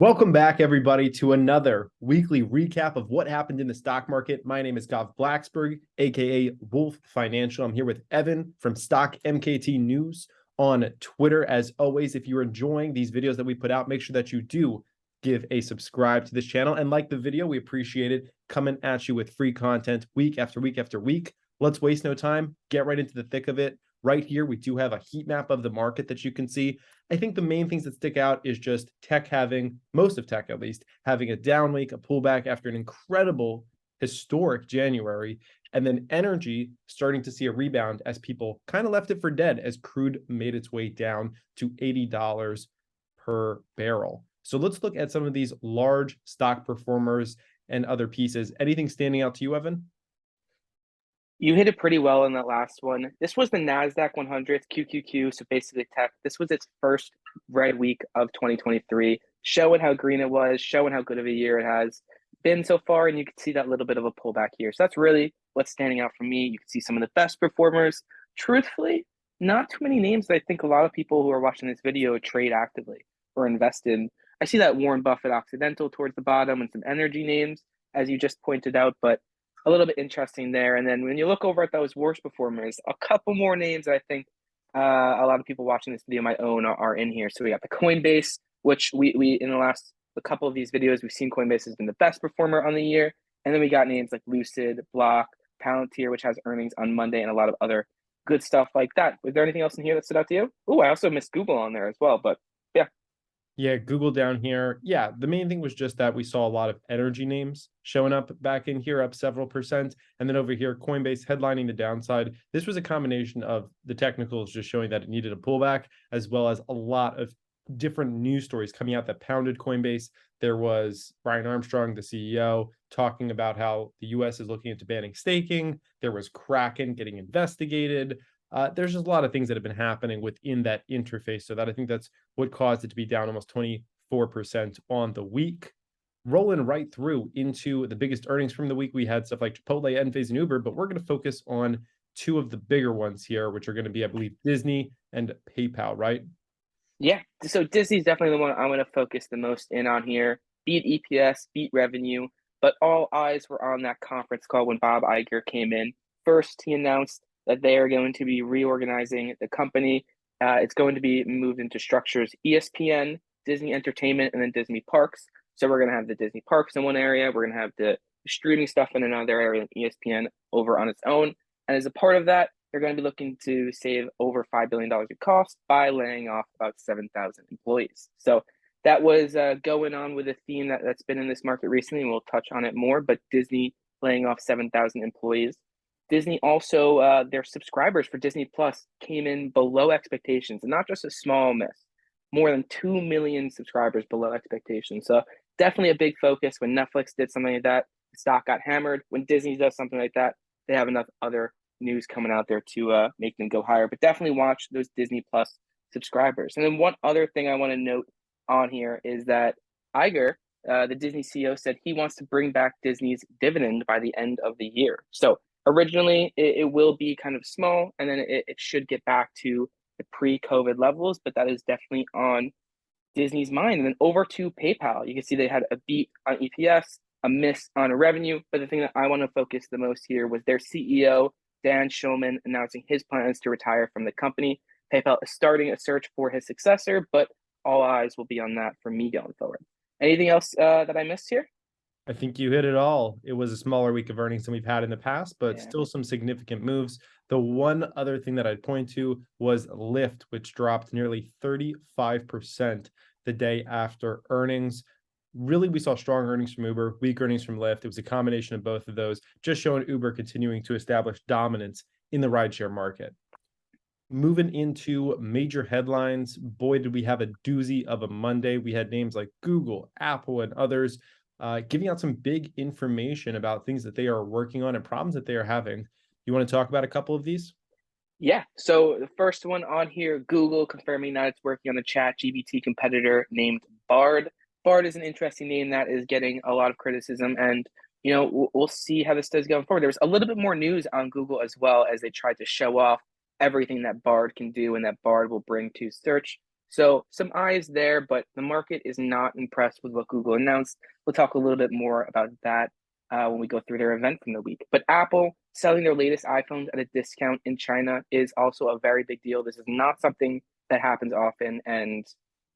Welcome back, everybody, to another weekly recap of what happened in the stock market. My name is Gav Blacksburg, aka Wolf Financial. I'm here with Evan from Stock MKT News on Twitter. As always, if you're enjoying these videos that we put out, make sure that you do give a subscribe to this channel and like the video. We appreciate it. Coming at you with free content week after week after week. Let's waste no time. Get right into the thick of it. Right here, we do have a heat map of the market that you can see. I think the main things that stick out is just tech having, most of tech at least, having a down week, a pullback after an incredible historic January, and then energy starting to see a rebound as people kind of left it for dead as crude made its way down to $80 per barrel. So let's look at some of these large stock performers and other pieces. Anything standing out to you, Evan? You hit it pretty well in that last one. This was the NASDAQ 100 QQQ, so basically tech. This was its first red week of 2023, showing how green it was, showing how good of a year it has been so far, and you can see that little bit of a pullback here. So that's really what's standing out for me. You can see some of the best performers. Truthfully, not too many names that I think a lot of people who are watching this video trade actively or invest in. I see that Warren Buffett Occidental towards the bottom and some energy names, as you just pointed out, but a little bit interesting there. And then when you look over at those worst performers, a couple more names that I think a lot of people watching this video might own are in here. So we got the Coinbase, which we in the last a couple of these videos, we've seen Coinbase has been the best performer on the year. And then we got names like Lucid, Block, Palantir, which has earnings on Monday, and a lot of other good stuff like that. Was there anything else in here that stood out to you? Oh, I also missed Google on there as well. But yeah. Yeah, Google down here. Yeah, the main thing was just that we saw a lot of energy names showing up back in here, up several percent. And then over here, Coinbase headlining the downside. This was a combination of the technicals just showing that it needed a pullback, as well as a lot of different news stories coming out that pounded Coinbase. There was Brian Armstrong, the CEO, talking about how the US is looking into banning staking. There was Kraken getting investigated. There's just a lot of things that have been happening within that interface. So that I think that's what caused it to be down almost 24% on the week. Rolling right through into the biggest earnings from the week, we had stuff like Chipotle, Enphase, and Uber, but we're going to focus on two of the bigger ones here, which are going to be, I believe, Disney and PayPal, right? Yeah, so Disney's definitely the one I'm going to focus the most in on here. Beat EPS, beat revenue, but all eyes were on that conference call when Bob Iger came in. First, he announced that they are going to be reorganizing the company. It's going to be moved into structures ESPN, Disney Entertainment, and then Disney Parks. So we're going to have the Disney Parks in one area. We're going to have the streaming stuff in another area, and ESPN over on its own. And as a part of that, they're going to be looking to save over $5 billion in costs by laying off about 7,000 employees. So that was going on with a theme that's been in this market recently, and we'll touch on it more. But Disney laying off 7,000 employees. Disney also, their subscribers for Disney Plus came in below expectations, and not just a small miss, more than 2 million subscribers below expectations. So definitely a big focus. When Netflix did something like that, the stock got hammered. When Disney does something like that, they have enough other news coming out there to make them go higher. But definitely watch those Disney Plus subscribers. And then one other thing I want to note on here is that Iger, the Disney CEO, said he wants to bring back Disney's dividend by the end of the year. So originally, it will be kind of small, and then it should get back to the pre-COVID levels, but that is definitely on Disney's mind. And then over to PayPal, you can see they had a beat on EPS, a miss on revenue, but the thing that I want to focus the most here was their CEO, Dan Schulman, announcing his plans to retire from the company. PayPal is starting a search for his successor, but all eyes will be on that for me going forward. Anything else that I missed here? I think you hit it all. It was a smaller week of earnings than we've had in the past, but Yeah. still some significant moves. The one other thing that I'd point to was Lyft, which dropped nearly 35% the day after earnings. Really, we saw strong earnings from Uber, weak earnings from Lyft. It was a combination of both of those, just showing Uber continuing to establish dominance in the rideshare market. Moving into major headlines, boy, did we have a doozy of a Monday. We had names like Google, Apple, and others giving out some big information about things that they are working on and problems that they are having. You want to talk about a couple of these? Yeah. So the first one on here, Google confirming that it's working on a ChatGPT competitor named Bard. Bard is an interesting name that is getting a lot of criticism, and we'll see how this does going forward. There was a little bit more news on Google as well as they tried to show off everything that Bard can do and that Bard will bring to search. So some eyes there, but the market is not impressed with what Google announced. We'll talk a little bit more about that when we go through their event from the week. But Apple selling their latest iPhones at a discount in China is also a very big deal. This is not something that happens often. And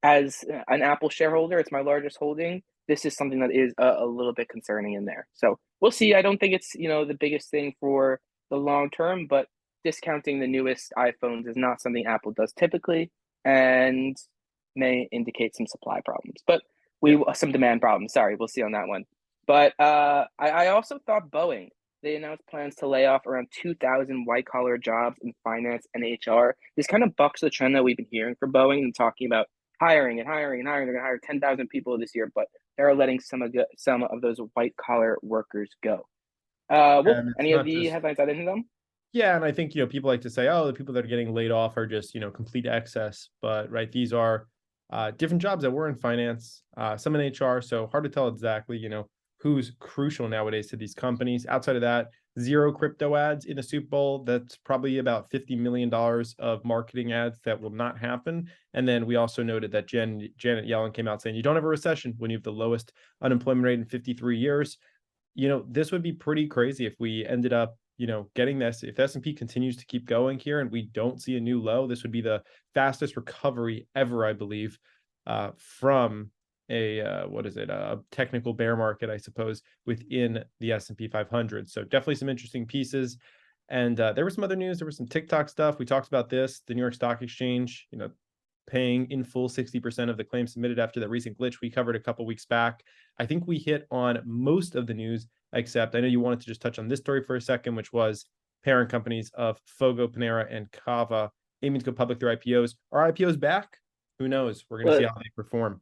as an Apple shareholder, it's my largest holding. This is something that is a little bit concerning in there. So we'll see. I don't think it's the biggest thing for the long term, but discounting the newest iPhones is not something Apple does typically, and may indicate some supply problems. But some demand problems. Sorry, we'll see on that one. But I also thought Boeing. They announced plans to lay off around 2,000 white-collar jobs in finance and HR. This kind of bucks the trend that we've been hearing from Boeing and talking about hiring and hiring and hiring. They're going to hire 10,000 people this year, but they're letting some of those white-collar workers go. And it's Any of not the just headlines added to them? Yeah, and I think people like to say, oh, the people that are getting laid off are just complete excess, but right, these are different jobs that were in finance, some in HR, so hard to tell exactly who's crucial nowadays to these companies. Outside of that, zero crypto ads in the Super Bowl. That's probably about $50 million of marketing ads that will not happen. And then we also noted that Janet Yellen came out saying you don't have a recession when you have the lowest unemployment rate in 53 years. This would be pretty crazy if we ended up getting this. If S&P continues to keep going here and we don't see a new low, this would be the fastest recovery ever, I believe, from a technical bear market, I suppose, within the S&P 500. So definitely some interesting pieces. And there was some other news. There was some TikTok stuff. We talked about this, the New York Stock Exchange, paying in full 60% of the claims submitted after that recent glitch we covered a couple weeks back. I think we hit on most of the news, except I know you wanted to just touch on this story for a second, which was parent companies of Fogo, Panera, and Cava aiming to go public through IPOs. Are IPOs back? Who knows? We're going to see how they perform.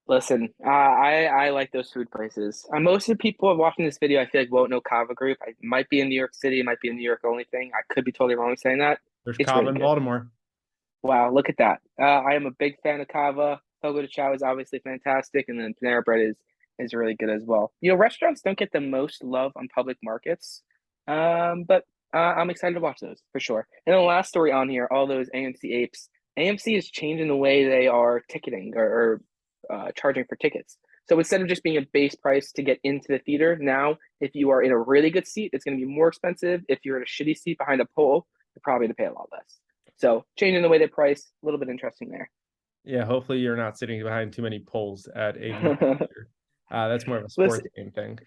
Listen, I like those food places. Most of the people watching this video, I feel like won't know Cava Group. I might be in New York City, it might be a New York only thing. I could be totally wrong saying that. There's It's Cava really in good. Baltimore. Wow, look at that. I am a big fan of Cava. Fogo de Chao is obviously fantastic, and then Panera Bread is really good as well. Restaurants don't get the most love on public markets, but I'm excited to watch those for sure. And then the last story on here, all those AMC apes. AMC is changing the way they are ticketing or charging for tickets. So instead of just being a base price to get into the theater, now if you are in a really good seat, it's going to be more expensive. If you're in a shitty seat behind a pole, you're probably going to pay a lot less. So changing the way they price, a little bit interesting there. Yeah, hopefully you're not sitting behind too many poles at a movie theater. That's more of a sports game thing.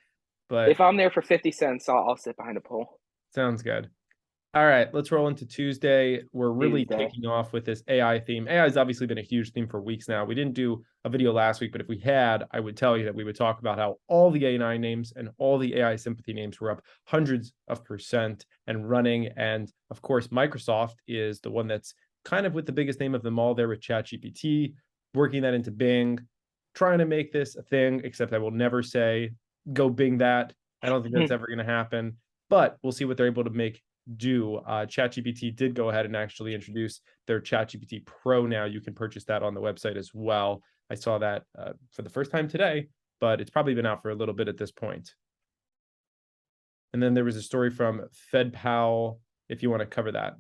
But if I'm there for 50 cents, I'll sit behind a pole. Sounds good. All right, let's roll into Tuesday. We're really kicking off with this AI theme. AI has obviously been a huge theme for weeks now. We didn't do a video last week, but if we had, I would tell you that we would talk about how all the AI names and all the AI sympathy names were up hundreds of percent and running. And of course, Microsoft is the one that's kind of with the biggest name of them all there with ChatGPT, working that into Bing, trying to make this a thing, except I will never say, go Bing that. I don't think that's ever going to happen, but we'll see what they're able to make do. ChatGPT did go ahead and actually introduce their ChatGPT Pro now. You can purchase that on the website as well. I saw that for the first time today, but it's probably been out for a little bit at this point. And then there was a story from Fed Powell, if you want to cover that.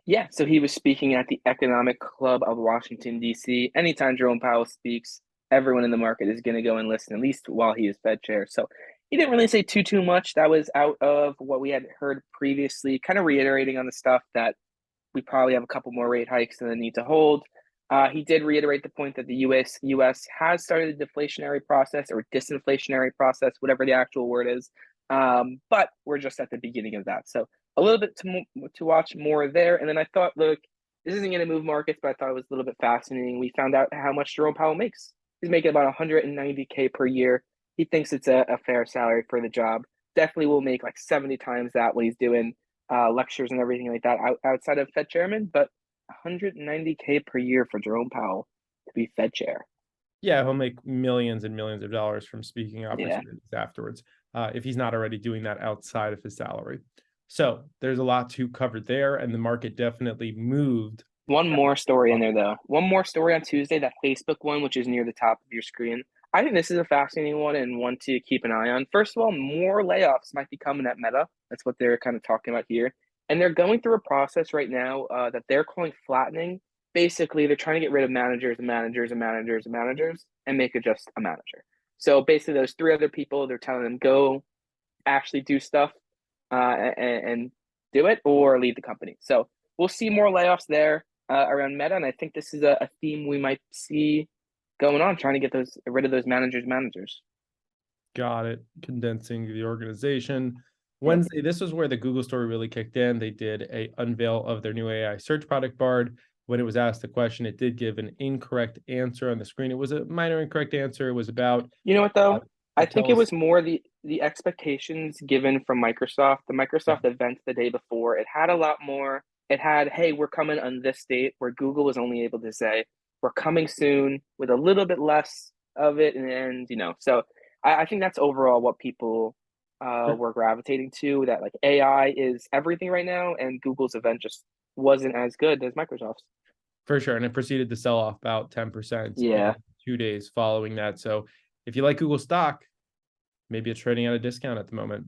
Yeah, so he was speaking at the Economic Club of Washington, D.C. Anytime Jerome Powell speaks, everyone in the market is going to go and listen, at least while he is Fed chair. So he didn't really say too much. That was out of what we had heard previously, kind of reiterating on the stuff that we probably have a couple more rate hikes than the need to hold. He did reiterate the point that the U.S. has started a deflationary process or disinflationary process, whatever the actual word is. But we're just at the beginning of that. So a little bit to watch more there. And then I thought, look, this isn't going to move markets, but I thought it was a little bit fascinating. We found out how much Jerome Powell makes. He's making about $190K per year. He thinks it's a fair salary for the job. Definitely will make like 70 times that when he's doing lectures and everything like that outside of Fed chairman, but $190K per year for Jerome Powell to be Fed chair. Yeah, he'll make millions and millions of dollars from speaking opportunities afterwards, if he's not already doing that outside of his salary. So there's a lot to cover there, and the market definitely moved. One more story in there, though. One more story on Tuesday, that Facebook one, which is near the top of your screen. I think this is a fascinating one and one to keep an eye on. First of all, more layoffs might be coming at Meta. That's what they're kind of talking about here. And they're going through a process right now that they're calling flattening. basically they're trying to get rid of managers and managers and managers and managers and make it just a manager. So basically, those three other people, they're telling them go actually do stuff and do it or leave the company. So we'll see more layoffs there around Meta, and I think this is a theme we might see going on, trying to get rid of those managers. Got it. Condensing the organization. Wednesday, this was where the Google story really kicked in. They did a unveil of their new AI search product, Bard. When it was asked the question, it did give an incorrect answer on the screen. It was a minor incorrect answer. It was about You know what though? I think it tells was more the expectations given from Microsoft. The yeah, Microsoft event the day before, it had a lot more. It had, hey, we're coming on this date, where Google was only able to say, we're coming soon with a little bit less of it. And so I think that's overall what people were gravitating to, that like AI is everything right now, and Google's event just wasn't as good as Microsoft's. for sure. And it proceeded to sell off about 10% Yeah. in 2 days following that. So if you like Google stock, maybe it's trading at a discount at the moment.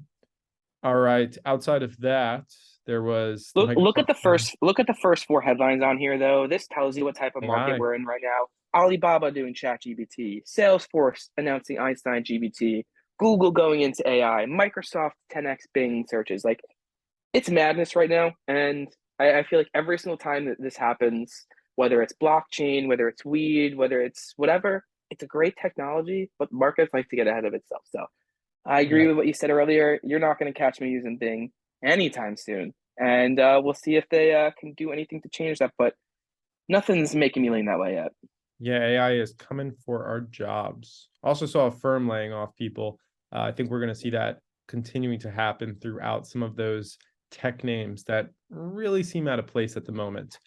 All right. Outside of that, there was the Look at Microsoft the first four headlines on here though. This tells you what type of market AI. we're in right now. Alibaba doing ChatGPT, Salesforce announcing Einstein GPT, Google going into AI, Microsoft 10x Bing searches. Like it's madness right now, and I feel like every single time that this happens, whether it's blockchain, whether it's weed, whether it's whatever, it's a great technology, but markets like to get ahead of itself. So I Yeah, agree with what you said earlier. You're not going to catch me using Bing anytime soon. And we'll see if they can do anything to change that. But nothing's making me lean that way yet. yeah, AI is coming for our jobs. Also saw a firm laying off people. I think we're going to see that continuing to happen throughout some of those tech names that really seem out of place at the moment.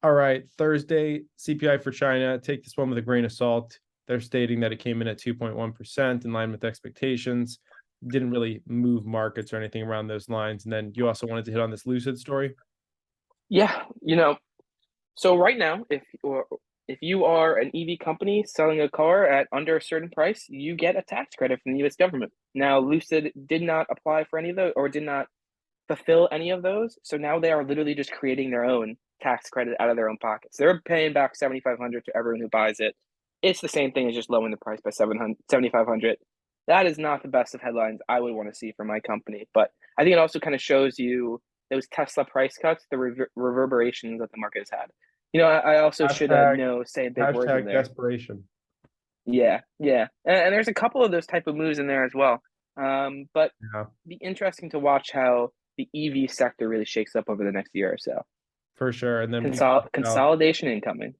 All right, Thursday, CPI for China. Take this one with a grain of salt. They're stating that it came in at 2.1% in line with expectations. Didn't really move markets or anything around those lines. And then you also wanted to hit on this Lucid story. Yeah, so right now, if you are an EV company selling a car at under a certain price, you get a tax credit from the U.S. government. Now, Lucid did not apply for any of those or did not fulfill any of those. So now they are literally just creating their own tax credit out of their own pockets. They're paying back 7,500 to everyone who buys it. It's the same thing as just lowering the price by 7,500. That is not the best of headlines I would want to see for my company. But I think it also kind of shows you those Tesla price cuts, the reverberations that the market has had. I also should Hashtag, say big words in hashtag there. desperation. Yeah, yeah, and there's a couple of those type of moves in there as well. But Yeah, be interesting to watch how the EV sector really shakes up over the next year or so. for sure. And then we talked about, Consolidation incoming.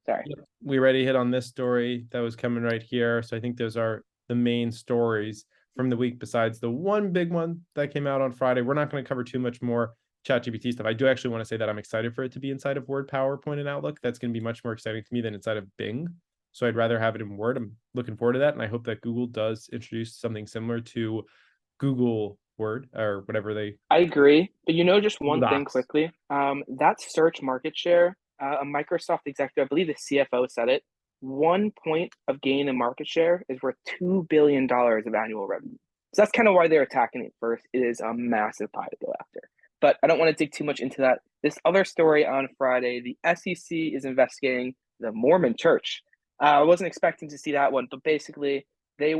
Sorry. yep, we already hit on this story that was coming right here. So I think those are the main stories from the week, besides the one big one that came out on Friday. We're not going to cover too much more ChatGPT stuff. I do actually want to say that I'm excited for it to be inside of Word, PowerPoint, and Outlook. That's going to be much more exciting to me than inside of Bing. So I'd rather have it in Word. I'm looking forward to that. And I hope that Google does introduce something similar to Google Word or whatever they. I agree, but just Google one thing Docs. quickly. That search market share, a Microsoft executive, I believe the CFO said it. 1 point of gain in market share is worth $2 billion of annual revenue. So that's kind of why they're attacking it first. It is a massive pie to go after. But I don't want to dig too much into that. This other story on Friday, the SEC is investigating the Mormon Church. I wasn't expecting to see that one, but basically the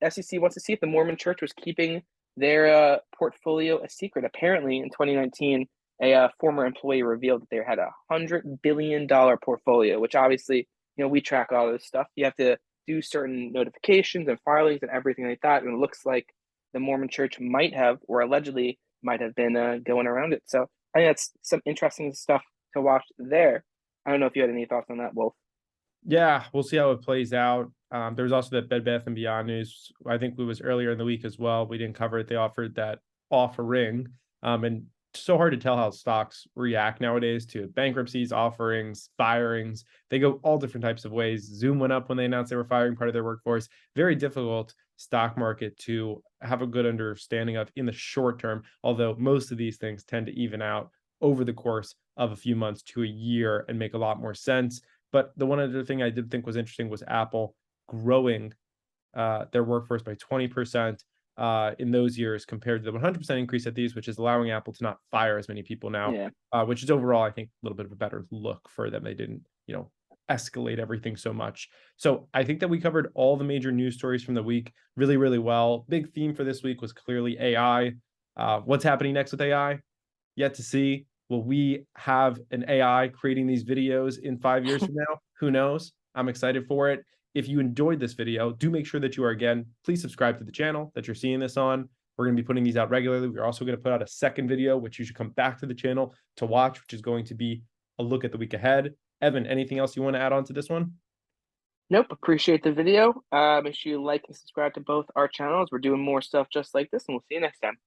SEC wants to see if the Mormon Church was keeping their portfolio a secret. Apparently, in 2019, a former employee revealed that they had $100 billion portfolio, which obviously, we track all this stuff. You have to do certain notifications and filings and everything like that. And it looks like the Mormon Church might have, or allegedly might have been going around it. So I think that's some interesting stuff to watch there. I don't know if you had any thoughts on that, Wolf. Yeah, we'll see how it plays out. There's also that Bed Bath and Beyond news. I think it was earlier in the week as well. We didn't cover it. They offered that offering, and so hard to tell how stocks react nowadays to bankruptcies, offerings, firings. They go all different types of ways. Zoom went up when they announced they were firing part of their workforce. Very difficult stock market to have a good understanding of in the short term, although most of these things tend to even out over the course of a few months to a year and make a lot more sense. But the one other thing I did think was interesting was Apple growing their workforce by 20%. in those years compared to the 100% increase at these, which is allowing Apple to not fire as many people now, Yeah. which is overall, I think, a little bit of a better look for them. They didn't, escalate everything so much. So I think that we covered all the major news stories from the week really, really well. Big theme for this week was clearly AI. What's happening next with AI? Yet to see. Will we have an AI creating these videos in 5 years from now? Who knows? I'm excited for it. If you enjoyed this video, do make sure that you are, again, please subscribe to the channel that you're seeing this on. We're going to be putting these out regularly. We're also going to put out a second video, which you should come back to the channel to watch, which is going to be a look at the week ahead. Evan, anything else you want to add on to this one? Nope. Appreciate the video. Make sure you like and subscribe to both our channels. We're doing more stuff just like this, and we'll see you next time.